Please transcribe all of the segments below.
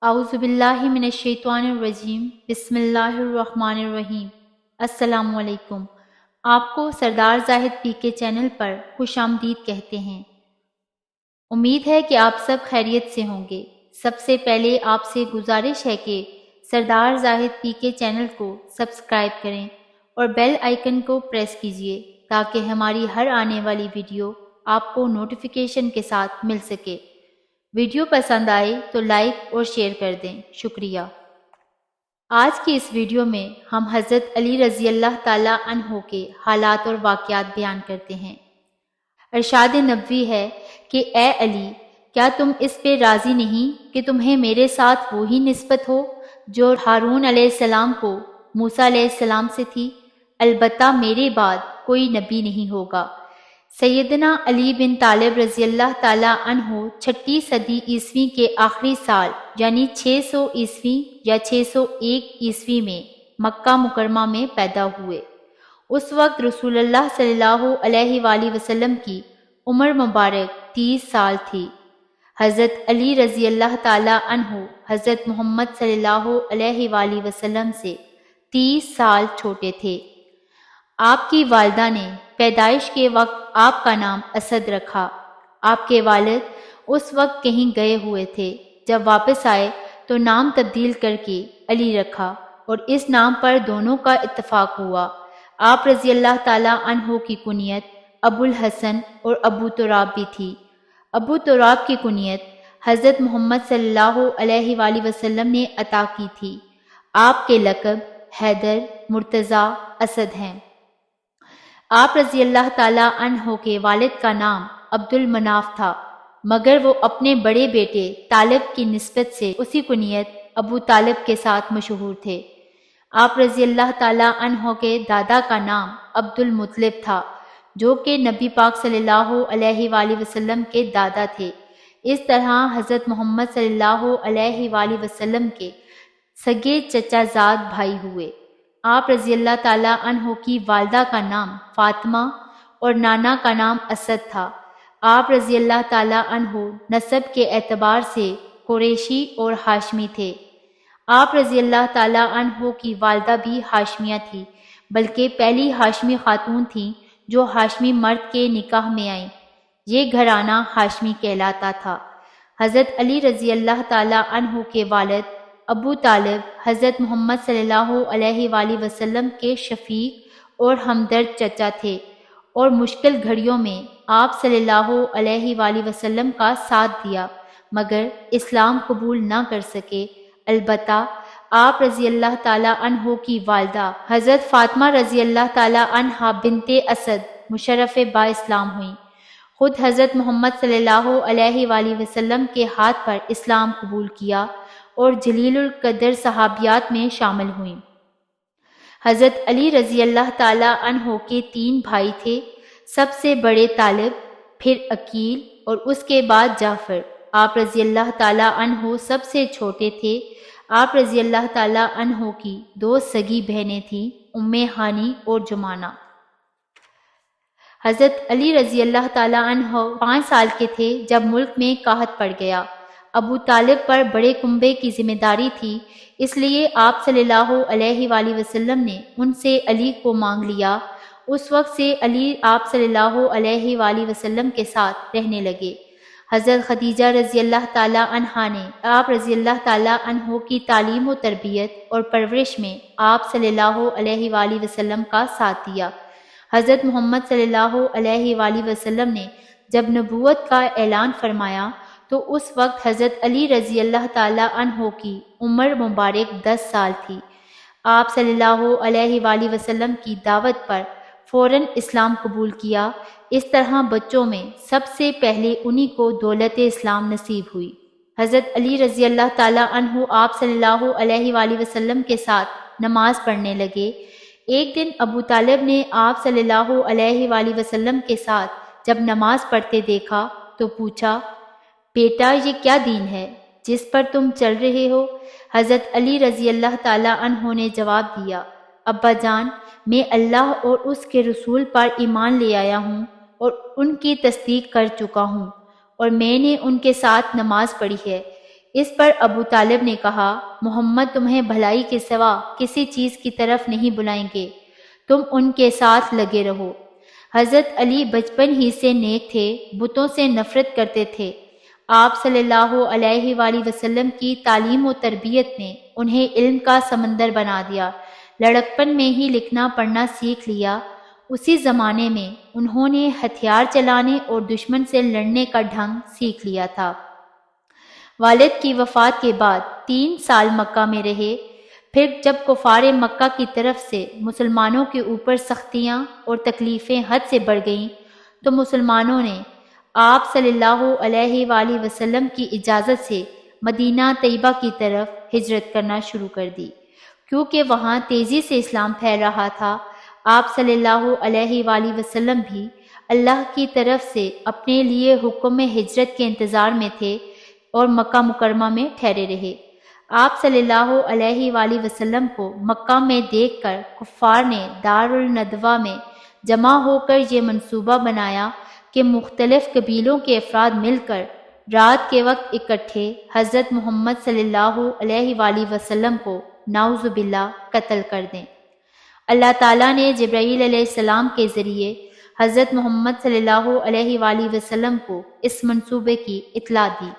اعوذ باللہ من الشیطان الرجیم بسم اللہ الرحمن الرحیم۔ السلام علیکم۔ آپ کو سردار زاہد پی کے چینل پر خوش آمدید کہتے ہیں۔ امید ہے کہ آپ سب خیریت سے ہوں گے۔ سب سے پہلے آپ سے گزارش ہے کہ سردار زاہد پی کے چینل کو سبسکرائب کریں اور بیل آئیکن کو پریس کیجیے تاکہ ہماری ہر آنے والی ویڈیو آپ کو نوٹیفیکیشن کے ساتھ مل سکے۔ ویڈیو پسند آئے تو لائک اور شیئر کر دیں، شکریہ۔ آج کی اس ویڈیو میں ہم حضرت علی رضی اللہ تعالیٰ عنہ کے حالات اور واقعات بیان کرتے ہیں۔ ارشاد نبوی ہے کہ اے علی، کیا تم اس پہ راضی نہیں کہ تمہیں میرے ساتھ وہی نسبت ہو جو ہارون علیہ السلام کو موسیٰ علیہ السلام سے تھی؟ البتہ میرے بعد کوئی نبی نہیں ہوگا۔ سیدنا علی بن طالب رضی اللہ تعالیٰ عنہ 6 صدی عیسوی کے آخری سال یعنی 600 عیسوی یا 601 عیسوی میں مکہ مکرمہ میں پیدا ہوئے۔ اس وقت رسول اللہ صلی اللہ علیہ وآلہ وسلم کی عمر مبارک 30 سال تھی۔ حضرت علی رضی اللہ تعالیٰ عنہ حضرت محمد صلی اللہ علیہ وآلہ وسلم سے 30 سال چھوٹے تھے۔ آپ کی والدہ نے پیدائش کے وقت آپ کا نام اسد رکھا۔ آپ کے والد اس وقت کہیں گئے ہوئے تھے، جب واپس آئے تو نام تبدیل کر کے علی رکھا اور اس نام پر دونوں کا اتفاق ہوا۔ آپ رضی اللہ تعالیٰ عنہ کی کنیت ابو الحسن اور ابو تراب بھی تھی۔ ابو تراب کی کنیت حضرت محمد صلی اللہ علیہ وآلہ وسلم نے عطا کی تھی۔ آپ کے لقب حیدر، مرتضیٰ، اسد ہیں۔ آپ رضی اللہ تعالیٰ عنہ کے والد کا نام عبد المناف تھا، مگر وہ اپنے بڑے بیٹے طالب کی نسبت سے اسی کنیت ابو طالب کے ساتھ مشہور تھے۔ آپ رضی اللہ تعالیٰ عنہ کے دادا کا نام عبد المطلب تھا، جو کہ نبی پاک صلی اللہ علیہ وآلہ وسلم کے دادا تھے۔ اس طرح حضرت محمد صلی اللہ علیہ وآلہ وسلم کے سگے چچا زاد بھائی ہوئے۔ آپ رضی اللہ تعالیٰ عنہ کی والدہ کا نام فاطمہ اور نانا کا نام اسد تھا۔ آپ رضی اللہ تعالیٰ عنہ نسب کے اعتبار سے قریشی اور ہاشمی تھے۔ آپ رضی اللہ تعالیٰ عنہ کی والدہ بھی ہاشمیہ تھی، بلکہ پہلی ہاشمی خاتون تھیں جو ہاشمی مرد کے نکاح میں آئیں۔ یہ گھرانہ ہاشمی کہلاتا تھا۔ حضرت علی رضی اللہ تعالیٰ عنہ کے والد ابو طالب حضرت محمد صلی اللہ علیہ وآلہ وسلم کے شفیق اور ہمدرد چچا تھے اور مشکل گھڑیوں میں آپ صلی اللہ علیہ وآلہ وسلم کا ساتھ دیا، مگر اسلام قبول نہ کر سکے۔ البتہ آپ رضی اللہ تعالیٰ عنہ کی والدہ حضرت فاطمہ رضی اللہ تعالیٰ عنہا بنت اسد مشرف با اسلام ہوئیں۔ خود حضرت محمد صلی اللہ علیہ وآلہ وسلم کے ہاتھ پر اسلام قبول کیا اور جلیل القدر صحابیات میں شامل ہوئیں۔ حضرت علی رضی اللہ تعالیٰ عنہ کے 3 بھائی تھے، سب سے بڑے طالب، پھر عقیل اور اس کے بعد جعفر۔ آپ رضی اللہ تعالیٰ عنہ سب سے چھوٹے تھے۔ آپ رضی اللہ تعالیٰ عنہ کی 2 سگی بہنیں تھیں، ام ہانی اور جمانہ۔ حضرت علی رضی اللہ تعالیٰ عنہ 5 سال کے تھے جب ملک میں قحط پڑ گیا۔ ابو طالب پر بڑے کنبے کی ذمہ داری تھی، اس لیے آپ صلی اللہ علیہ وآلہ وسلم نے ان سے علی کو مانگ لیا۔ اس وقت سے علی آپ صلی اللہ علیہ وآلہ وسلم کے ساتھ رہنے لگے۔ حضرت خدیجہ رضی اللہ تعالیٰ عنہا نے آپ رضی اللہ تعالیٰ عنہ کی تعلیم و تربیت اور پرورش میں آپ صلی اللہ علیہ وآلہ وسلم کا ساتھ دیا۔ حضرت محمد صلی اللہ علیہ وآلہ وسلم نے جب نبوت کا اعلان فرمایا تو اس وقت حضرت علی رضی اللہ تعالیٰ عنہ کی عمر مبارک 10 سال تھی۔ آپ صلی اللہ علیہ وآلہ وسلم کی دعوت پر فوراً اسلام قبول کیا۔ اس طرح بچوں میں سب سے پہلے انہی کو دولت اسلام نصیب ہوئی۔ حضرت علی رضی اللہ تعالیٰ عنہ آپ صلی اللہ علیہ وآلہ وسلم کے ساتھ نماز پڑھنے لگے۔ ایک دن ابو طالب نے آپ صلی اللہ علیہ وآلہ وسلم کے ساتھ جب نماز پڑھتے دیکھا تو پوچھا، بیٹا یہ کیا دین ہے جس پر تم چل رہے ہو؟ حضرت علی رضی اللہ تعالیٰ عنہ نے جواب دیا، ابا جان، میں اللہ اور اس کے رسول پر ایمان لے آیا ہوں اور ان کی تصدیق کر چکا ہوں، اور میں نے ان کے ساتھ نماز پڑھی ہے۔ اس پر ابو طالب نے کہا، محمد تمہیں بھلائی کے سوا کسی چیز کی طرف نہیں بلائیں گے، تم ان کے ساتھ لگے رہو۔ حضرت علی بچپن ہی سے نیک تھے، بتوں سے نفرت کرتے تھے۔ آپ صلی اللہ علیہ وآلہ وسلم کی تعلیم و تربیت نے انہیں علم کا سمندر بنا دیا۔ لڑکپن میں ہی لکھنا پڑھنا سیکھ لیا۔ اسی زمانے میں انہوں نے ہتھیار چلانے اور دشمن سے لڑنے کا ڈھنگ سیکھ لیا تھا۔ والد کی وفات کے بعد 3 سال مکہ میں رہے۔ پھر جب کفار مکہ کی طرف سے مسلمانوں کے اوپر سختیاں اور تکلیفیں حد سے بڑھ گئیں تو مسلمانوں نے آپ صلی اللہ علیہ وآلہ وسلم کی اجازت سے مدینہ طیبہ کی طرف ہجرت کرنا شروع کر دی، کیونکہ وہاں تیزی سے اسلام پھیل رہا تھا۔ آپ صلی اللہ علیہ وآلہ وسلم بھی اللہ کی طرف سے اپنے لیے حکم ہجرت کے انتظار میں تھے اور مکہ مکرمہ میں ٹھہرے رہے۔ آپ صلی اللہ علیہ وآلہ وسلم کو مکہ میں دیکھ کر کفار نے دار الندوہ میں جمع ہو کر یہ منصوبہ بنایا کہ مختلف قبیلوں کے افراد مل کر رات کے وقت اکٹھے حضرت محمد صلی اللہ علیہ وآلہ وسلم کو نعوذ باللہ قتل کر دیں۔ اللہ تعالیٰ نے جبرائیل علیہ السلام کے ذریعے حضرت محمد صلی اللہ علیہ وآلہ وسلم کو اس منصوبے کی اطلاع دی۔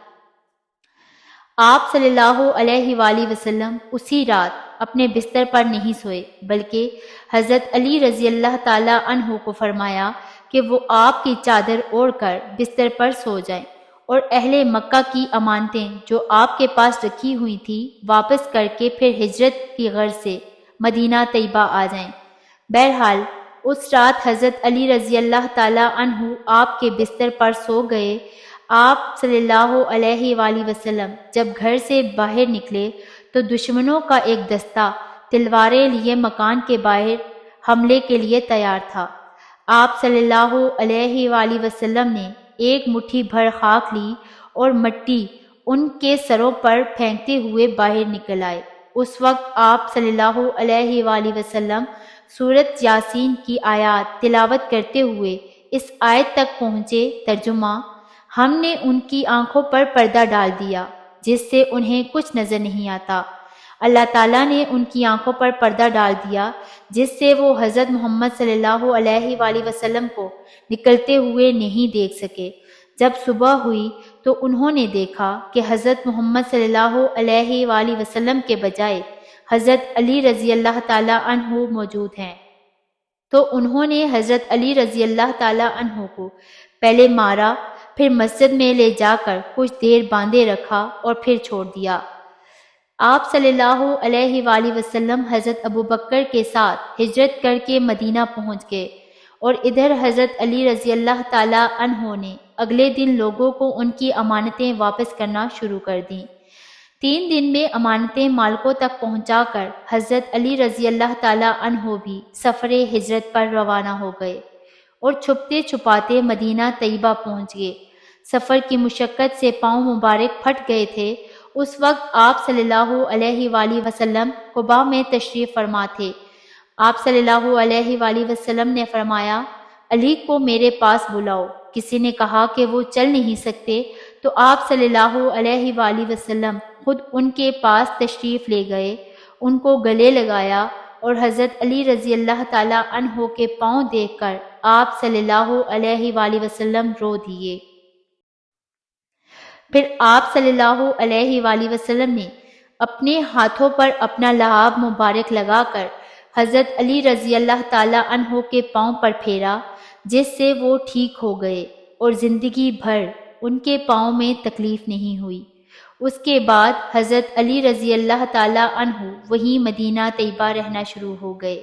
آپ صلی اللہ علیہ وآلہ وسلم اسی رات اپنے بستر پر نہیں سوئے، بلکہ حضرت علی رضی اللہ تعالیٰ عنہ کو فرمایا کہ وہ آپ کی چادر اوڑھ کر بستر پر سو جائیں اور اہل مکہ کی امانتیں جو آپ کے پاس رکھی ہوئی تھیں واپس کر کے پھر ہجرت کی غرض سے مدینہ طیبہ آ جائیں۔ بہرحال اس رات حضرت علی رضی اللہ تعالیٰ عنہ آپ کے بستر پر سو گئے۔ آپ صلی اللہ علیہ وآلہ وسلم جب گھر سے باہر نکلے تو دشمنوں کا ایک دستہ تلواریں لیے مکان کے باہر حملے کے لیے تیار تھا۔ آپ صلی اللہ علیہ وآلہ وسلم نے ایک مٹھی بھر خاک لی اور مٹی ان کے سروں پر پھینکتے ہوئے باہر نکل آئے۔ اس وقت آپ صلی اللہ علیہ وآلہ وسلم سورۃ یاسین کی آیات تلاوت کرتے ہوئے اس آیت تک پہنچے، ترجمہ: ہم نے ان کی آنکھوں پر پردہ ڈال دیا جس سے انہیں کچھ نظر نہیں آتا۔ اللہ تعالیٰ نے ان کی آنکھوں پر پردہ ڈال دیا جس سے وہ حضرت محمد صلی اللہ علیہ وآلہ وسلم کو نکلتے ہوئے نہیں دیکھ سکے۔ جب صبح ہوئی تو انہوں نے دیکھا کہ حضرت محمد صلی اللہ علیہ وآلہ وسلم کے بجائے حضرت علی رضی اللہ تعالیٰ عنہ موجود ہیں، تو انہوں نے حضرت علی رضی اللہ تعالیٰ عنہ کو پہلے مارا، پھر مسجد میں لے جا کر کچھ دیر باندھے رکھا اور پھر چھوڑ دیا۔ آپ صلی اللہ علیہ وآلہ وسلم حضرت ابوبکر کے ساتھ ہجرت کر کے مدینہ پہنچ گئے اور ادھر حضرت علی رضی اللہ تعالیٰ عنہ نے اگلے دن لوگوں کو ان کی امانتیں واپس کرنا شروع کر دیں۔ 3 دن میں امانتیں مالکوں تک پہنچا کر حضرت علی رضی اللہ تعالیٰ عنہ بھی سفر ہجرت پر روانہ ہو گئے اور چھپتے چھپاتے مدینہ طیبہ پہنچ گئے۔ سفر کی مشقت سے پاؤں مبارک پھٹ گئے تھے۔ اس وقت آپ صلی اللہ علیہ وآلہ وسلم قباء میں تشریف فرما تھے۔ آپ صلی اللہ علیہ وآلہ وسلم نے فرمایا، علی کو میرے پاس بلاؤ۔ کسی نے کہا کہ وہ چل نہیں سکتے، تو آپ صلی اللہ علیہ وآلہ وسلم خود ان کے پاس تشریف لے گئے، ان کو گلے لگایا اور حضرت علی رضی اللہ تعالیٰ عنہ کے پاؤں دیکھ کر آپ صلی اللہ علیہ وآلہ وسلم رو دیے۔ پھر آپ صلی اللہ علیہ وآلہ وسلم نے اپنے ہاتھوں پر اپنا لحاف مبارک لگا کر حضرت علی رضی اللہ تعالیٰ عنہ کے پاؤں پر پھیرا، جس سے وہ ٹھیک ہو گئے اور زندگی بھر ان کے پاؤں میں تکلیف نہیں ہوئی۔ اس کے بعد حضرت علی رضی اللہ تعالیٰ عنہ وہیں مدینہ طیبہ رہنا شروع ہو گئے۔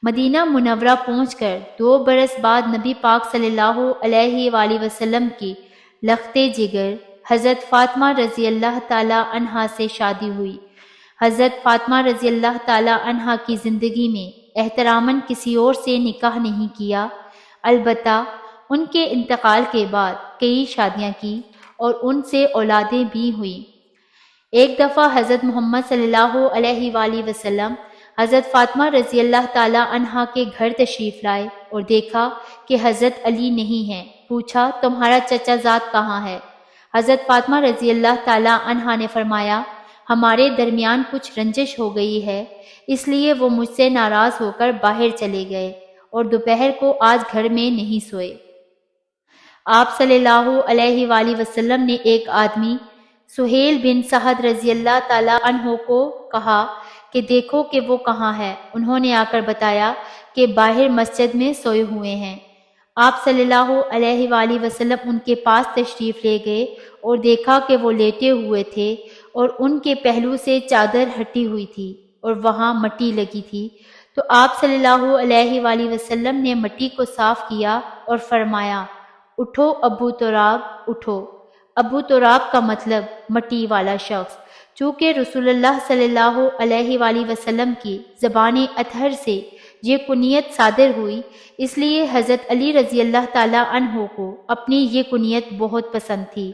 مدینہ منورہ پہنچ کر 2 برس بعد نبی پاک صلی اللہ علیہ وآلہ وسلم کی لخت جگر حضرت فاطمہ رضی اللہ تعالیٰ عنہا سے شادی ہوئی۔ حضرت فاطمہ رضی اللہ تعالیٰ عنہا کی زندگی میں احتراماً کسی اور سے نکاح نہیں کیا، البتہ ان کے انتقال کے بعد کئی شادیاں کی اور ان سے اولادیں بھی ہوئیں۔ ایک دفعہ حضرت محمد صلی اللہ علیہ وآلہ وسلم حضرت فاطمہ رضی اللہ تعالیٰ عنہا کے گھر تشریف لائے اور دیکھا کہ حضرت علی نہیں ہیں۔ پوچھا، تمہارا چچا زاد کہاں ہے؟ حضرت فاطمہ رضی اللہ تعالی عنہا نے فرمایا ہمارے درمیان کچھ رنجش ہو گئی ہے، اس لیے وہ مجھ سے ناراض ہو کر باہر چلے گئے اور دوپہر کو آج گھر میں نہیں سوئے۔ آپ صلی اللہ علیہ وآلہ وسلم نے ایک آدمی سہیل بن سعد رضی اللہ تعالی عنہ کو کہا کہ دیکھو کہ وہ کہاں ہے۔ انہوں نے آ کر بتایا کہ باہر مسجد میں سوئے ہوئے ہیں۔ آپ صلی اللہ علیہ وآلہ وسلم ان کے پاس تشریف لے گئے اور دیکھا کہ وہ لیٹے ہوئے تھے اور ان کے پہلو سے چادر ہٹی ہوئی تھی اور وہاں مٹی لگی تھی، تو آپ صلی اللہ علیہ وآلہ وسلم نے مٹی کو صاف کیا اور فرمایا اٹھو ابو تراب، اٹھو۔ ابو تراب کا مطلب مٹی والا شخص۔ چونکہ رسول اللہ صلی اللہ علیہ وآلہ وسلم کی زبان اطہر سے یہ کنیت صادر ہوئی، اس لیے حضرت علی رضی اللہ تعالی عنہ کو اپنی یہ کنیت بہت پسند تھی۔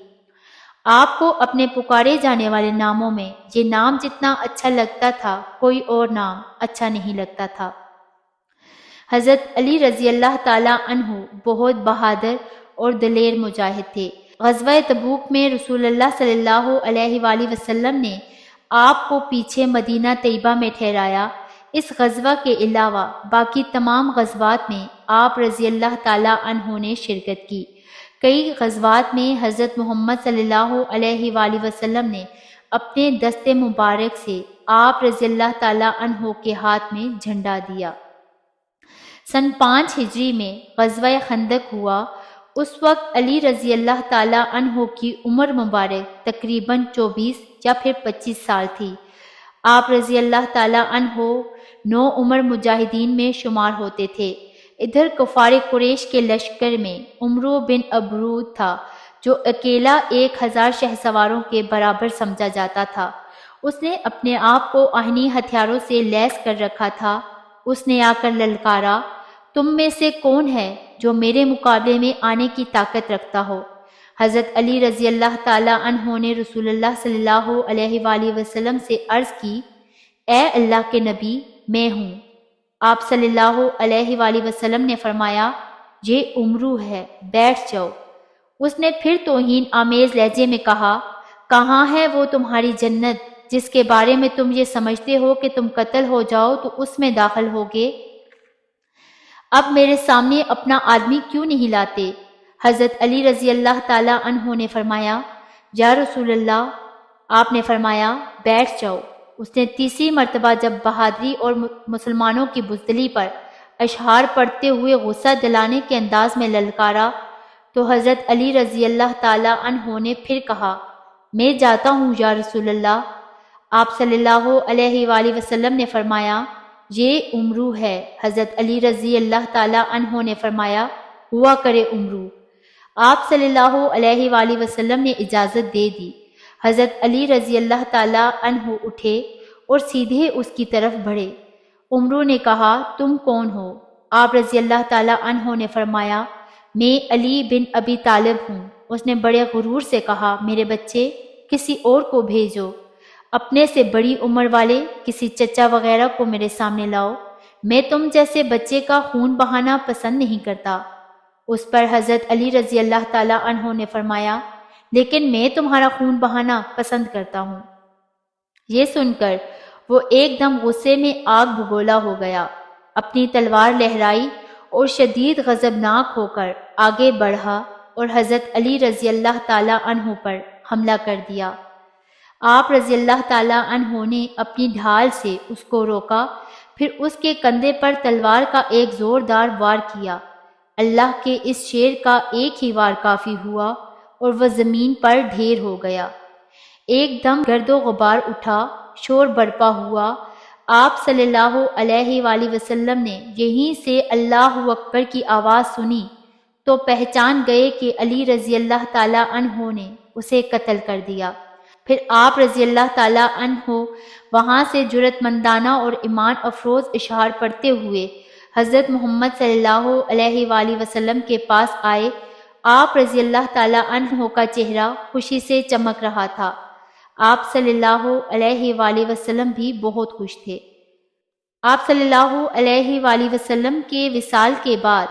آپ کو اپنے پکارے جانے والے ناموں میں یہ نام جتنا اچھا لگتا تھا کوئی اور نام اچھا نہیں لگتا تھا۔ حضرت علی رضی اللہ تعالی عنہ بہت بہادر اور دلیر مجاہد تھے۔ غزوہ تبوک میں رسول اللہ صلی اللہ علیہ وآلہ وسلم نے آپ کو پیچھے مدینہ طیبہ میں ٹھہرایا۔ اس غزوہ کے علاوہ باقی تمام غزوات میں آپ رضی اللہ تعالی عنہ نے شرکت کی۔ کئی غزوات میں حضرت محمد صلی اللہ علیہ وآلہ وسلم نے اپنے دست مبارک سے آپ رضی اللہ تعالی عنہ کے ہاتھ میں جھنڈا دیا۔ سن 5 ہجری میں غزوہ خندق ہوا۔ اس وقت علی رضی اللہ تعالی عنہ کی عمر مبارک تقریباً 24 یا پھر 25 سال تھی۔ آپ رضی اللہ تعالی عنہ نو عمر مجاہدین میں شمار ہوتے تھے۔ ادھر کفار قریش کے لشکر میں عمرو بن ابرود تھا جو اکیلا 1000 شہسواروں کے برابر سمجھا جاتا تھا۔ اس نے اپنے آپ کو آہنی ہتھیاروں سے لیس کر رکھا تھا۔ اس نے آ کر للکارا تم میں سے کون ہے جو میرے مقابلے میں آنے کی طاقت رکھتا ہو؟ حضرت علی رضی اللہ تعالی عنہ نے رسول اللہ صلی اللہ علیہ وآلہ وسلم سے عرض کی اے اللہ کے نبی میں ہوں۔ آپ صلی اللہ علیہ وآلہ وسلم نے فرمایا یہ عمرو ہے، بیٹھ جاؤ۔ اس نے پھر توہین آمیز لہجے میں کہا کہاں ہے وہ تمہاری جنت جس کے بارے میں تم یہ سمجھتے ہو کہ تم قتل ہو جاؤ تو اس میں داخل ہوگے؟ اب میرے سامنے اپنا آدمی کیوں نہیں لاتے؟ حضرت علی رضی اللہ تعالی عنہ نے فرمایا یا رسول اللہ۔ آپ نے فرمایا بیٹھ جاؤ۔ اس نے تیسری مرتبہ جب بہادری اور مسلمانوں کی بزدلی پر اشعار پڑھتے ہوئے غصہ دلانے کے انداز میں للکارا تو حضرت علی رضی اللہ تعالی عنہ نے پھر کہا میں جاتا ہوں یا رسول اللہ۔ آپ صلی اللہ علیہ وآلہ وسلم نے فرمایا یہ عمرو ہے۔ حضرت علی رضی اللہ تعالی عنہ نے فرمایا ہوا کرے عمرو۔ آپ صلی اللہ علیہ وآلہ وسلم نے اجازت دے دی۔ حضرت علی رضی اللہ تعالی عنہ اٹھے اور سیدھے اس کی طرف بڑھے۔ عمرو نے کہا تم کون ہو؟ آپ رضی اللہ تعالی عنہ نے فرمایا میں علی بن ابی طالب ہوں۔ اس نے بڑے غرور سے کہا میرے بچے کسی اور کو بھیجو، اپنے سے بڑی عمر والے کسی چچا وغیرہ کو میرے سامنے لاؤ، میں تم جیسے بچے کا خون بہانا پسند نہیں کرتا۔ اس پر حضرت علی رضی اللہ تعالی عنہ نے فرمایا لیکن میں تمہارا خون بہانا پسند کرتا ہوں۔ یہ سن کر وہ ایک دم غصے میں آگ بگولا ہو گیا، اپنی تلوار لہرائی اور شدید غضبناک ہو کر آگے بڑھا اور حضرت علی رضی اللہ تعالی عنہ پر حملہ کر دیا۔ آپ رضی اللہ تعالی عنہ نے اپنی ڈھال سے اس کو روکا، پھر اس کے کندھے پر تلوار کا ایک زوردار وار کیا۔ اللہ کے اس شیر کا ایک ہی وار کافی ہوا اور وہ زمین پر ڈھیر ہو گیا۔ ایک دم گرد و غبار اٹھا، شور برپا ہوا۔ آپ صلی اللہ علیہ وآلہ وسلم نے یہیں سے اللہ اکبر کی آواز سنی تو پہچان گئے کہ علی رضی اللہ تعالی عنہ نے اسے قتل کر دیا۔ پھر آپ رضی اللہ تعالی عنہ وہاں سے جرأت مندانہ اور ایمان افروز اشعار پڑھتے ہوئے حضرت محمد صلی اللہ علیہ وآلہ وسلم کے پاس آئے۔ آپ رضی اللہ تعالی عنہ کا چہرہ خوشی سے چمک رہا تھا۔ آپ صلی اللہ علیہ وآلہ وسلم بھی بہت خوش تھے۔ آپ صلی اللہ علیہ وآلہ وسلم کے وصال کے بعد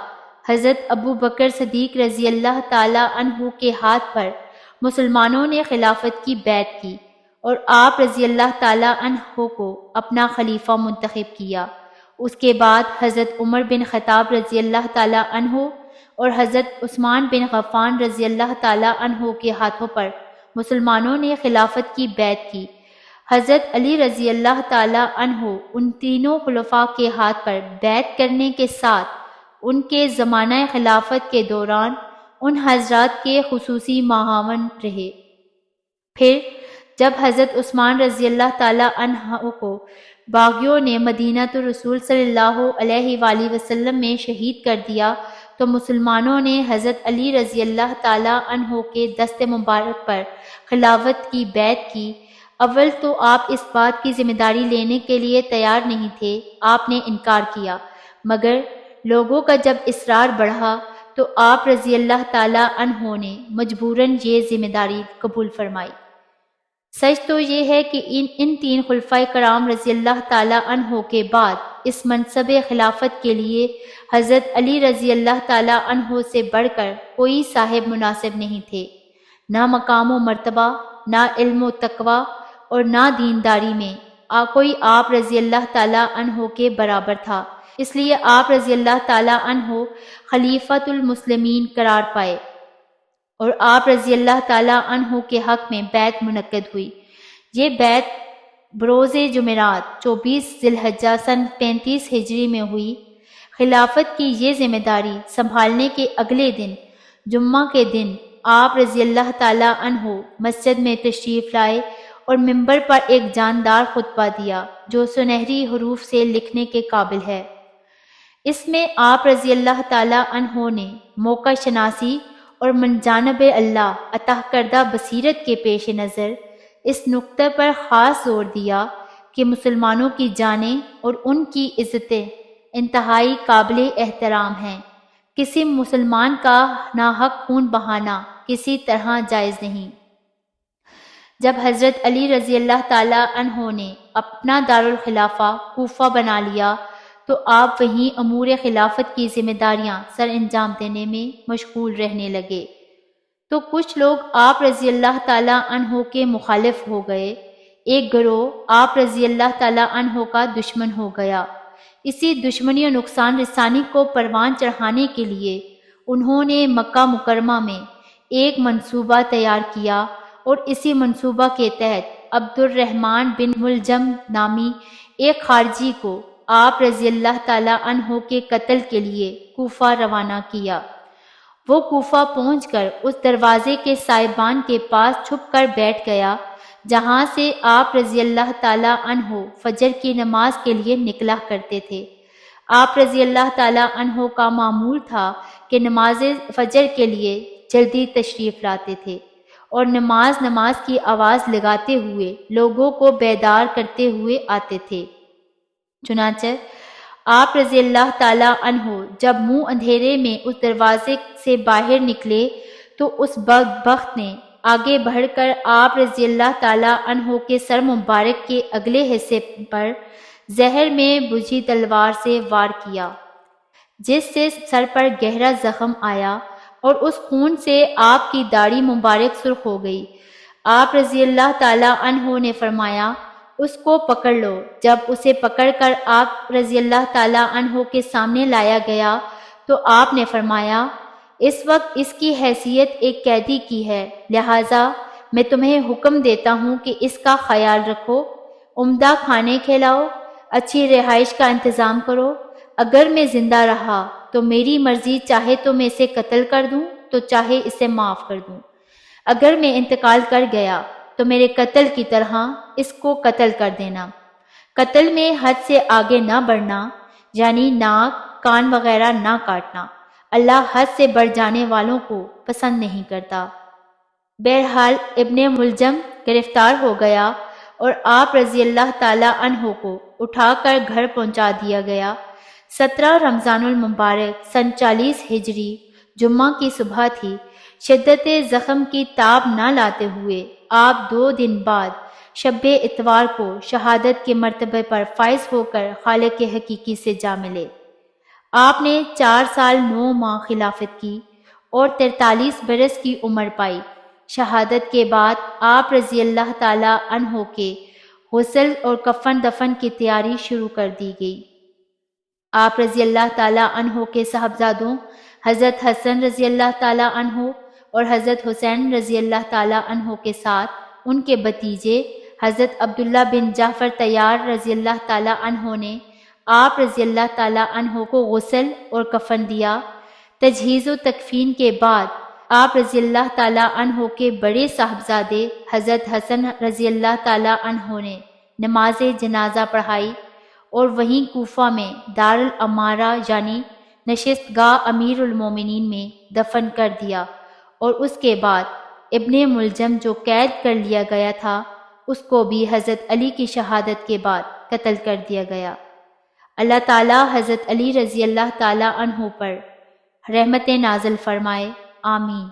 حضرت ابو بکر صدیق رضی اللہ تعالی عنہ کے ہاتھ پر مسلمانوں نے خلافت کی بیعت کی اور آپ رضی اللہ تعالی عنہ کو اپنا خلیفہ منتخب کیا۔ اس کے بعد حضرت عمر بن خطاب رضی اللہ تعالی عنہ اور حضرت عثمان بن غفان رضی اللہ تعالی عنہ کے ہاتھوں پر مسلمانوں نے خلافت کی بیعت کی۔ حضرت علی رضی اللہ تعالی عنہ ان تینوں خلفاء کے ہاتھ پر بیعت کرنے کے ساتھ ان کے زمانہ خلافت کے دوران ان حضرات کے خصوصی معاون رہے۔ پھر جب حضرت عثمان رضی اللہ تعالی عنہ کو باغیوں نے مدینہ رسول صلی اللہ علیہ وآلہ وسلم میں شہید کر دیا تو مسلمانوں نے حضرت علی رضی اللہ تعالی عنہ کے دست مبارک پر خلافت کی بیعت کی۔ اول تو آپ اس بات کی ذمہ داری لینے کے لیے تیار نہیں تھے، آپ نے انکار کیا، مگر لوگوں کا جب اصرار بڑھا تو آپ رضی اللہ تعالی عنہ نے مجبوراً یہ ذمہ داری قبول فرمائی۔ سچ تو یہ ہے کہ ان تین خلفائے کرام رضی اللہ تعالی عنہ کے بعد اس منصب خلافت کے لیے حضرت علی رضی اللہ تعالی عنہ سے بڑھ کر کوئی صاحب مناسب نہیں تھے، نہ مقام و مرتبہ، نہ علم و تقوی اور نہ دینداری میں کوئی آپ رضی اللہ تعالی عنہ کے برابر تھا۔ اس لیے آپ رضی اللہ تعالی عنہ خلیفۃ المسلمین قرار پائے اور آپ رضی اللہ تعالی عنہ کے حق میں بیعت منعقد ہوئی۔ یہ بیعت بروز جمعرات 24 ذی الحجہ سن 35 ہجری میں ہوئی۔ خلافت کی یہ ذمہ داری سنبھالنے کے اگلے دن جمعہ کے دن آپ رضی اللہ تعالی عنہ مسجد میں تشریف لائے اور منبر پر ایک جاندار خطبہ دیا جو سنہری حروف سے لکھنے کے قابل ہے۔ اس میں آپ رضی اللہ تعالی عنہ نے موقع شناسی اور من جانب اللہ عطا کردہ بصیرت کے پیش نظر اس نقطے پر خاص زور دیا کہ مسلمانوں کی جانیں اور ان کی عزتیں انتہائی قابل احترام ہیں۔ کسی مسلمان کا ناحق خون بہانا کسی طرح جائز نہیں۔ جب حضرت علی رضی اللہ تعالی عنہ نے اپنا دارالخلافہ کوفہ بنا لیا تو آپ وہیں امور خلافت کی ذمہ داریاں سر انجام دینے میں مشغول رہنے لگے۔ تو کچھ لوگ آپ رضی اللہ تعالی عنہ کے مخالف ہو گئے، ایک گروہ آپ رضی اللہ تعالی عنہ کا دشمن ہو گیا۔ اسی دشمنی و نقصان رسانی کو پروان چڑھانے کے لیے انہوں نے مکہ مکرمہ میں ایک منصوبہ تیار کیا اور اسی منصوبہ کے تحت عبد الرحمن بن ملجم نامی ایک خارجی کو آپ رضی اللہ تعالی عنہ کے قتل کے لیے کوفہ روانہ کیا۔ وہ کوفہ پہنچ کر اس دروازے کے سائبان کے پاس چھپ کر بیٹھ گیا جہاں سے آپ رضی اللہ تعالی عنہ فجر کی نماز کے لیے نکلا کرتے تھے۔ آپ رضی اللہ تعالی عنہ کا معمول تھا کہ نماز فجر کے لیے جلدی تشریف لاتے تھے اور نماز کی آواز لگاتے ہوئے لوگوں کو بیدار کرتے ہوئے آتے تھے۔ چنانچہ آپ رضی اللہ تعالی عنہ جب منہ اندھیرے میں اس دروازے سے باہر نکلے تو اس بدبخت نے آگے بڑھ کر آپ رضی اللہ تعالی عنہ کے سر مبارک کے اگلے حصے پر زہر میں بجھی تلوار سے وار کیا، جس سے سر پر گہرا زخم آیا اور اس خون سے آپ کی داڑھی مبارک سرخ ہو گئی۔ آپ رضی اللہ تعالی عنہ نے فرمایا، اس کو پکڑ لو۔ جب اسے پکڑ کر آپ رضی اللہ تعالی عنہ کے سامنے لایا گیا تو آپ نے فرمایا، اس وقت اس کی حیثیت ایک قیدی کی ہے، لہٰذا میں تمہیں حکم دیتا ہوں کہ اس کا خیال رکھو، عمدہ کھانے کھلاؤ، اچھی رہائش کا انتظام کرو۔ اگر میں زندہ رہا تو میری مرضی، چاہے تو میں اسے قتل کر دوں تو چاہے اسے معاف کر دوں، اگر میں انتقال کر گیا تو میرے قتل کی طرح اس کو قتل کر دینا۔ قتل میں حد سے آگے نہ بڑھنا، یعنی ناک کان وغیرہ نہ کاٹنا، اللہ حد سے بڑھ جانے والوں کو پسند نہیں کرتا۔ بہرحال ابن ملجم گرفتار ہو گیا اور آپ رضی اللہ تعالی عنہ کو اٹھا کر گھر پہنچا دیا گیا۔ 17 رمضان المبارک سن 40 ہجری جمعہ کی صبح تھی۔ شدت زخم کی تاب نہ لاتے ہوئے آپ 2 دن بعد شب اتوار کو شہادت کے مرتبے پر فائز ہو کر خالق حقیقی سے جا ملے۔ آپ نے 4 سال 9 ماہ خلافت کی اور 43 برس کی عمر پائی۔ شہادت کے بعد آپ رضی اللہ تعالیٰ عنہ کے غسل اور کفن دفن کی تیاری شروع کر دی گئی۔ آپ رضی اللہ تعالیٰ عنہ کے صاحبزادوں حضرت حسن رضی اللہ تعالیٰ عنہ اور حضرت حسین رضی اللہ تعالیٰ عنہ کے ساتھ ان کے بھتیجے حضرت عبداللہ بن جعفر طیار رضی اللہ تعالیٰ عنہ نے آپ رضی اللہ تعالیٰ عنہ کو غسل اور کفن دیا۔ تجہیز و تکفین کے بعد آپ رضی اللہ تعالیٰ عنہ کے بڑے صاحبزادے حضرت حسن رضی اللہ تعالیٰ عنہ نے نماز جنازہ پڑھائی اور وہیں کوفہ میں دارالامارہ یعنی نشست گاہ امیر المومنین میں دفن کر دیا، اور اس کے بعد ابن ملجم جو قید کر لیا گیا تھا اس کو بھی حضرت علی کی شہادت کے بعد قتل کر دیا گیا۔ اللہ تعالیٰ حضرت علی رضی اللہ تعالیٰ عنہ پر رحمت نازل فرمائے، آمین۔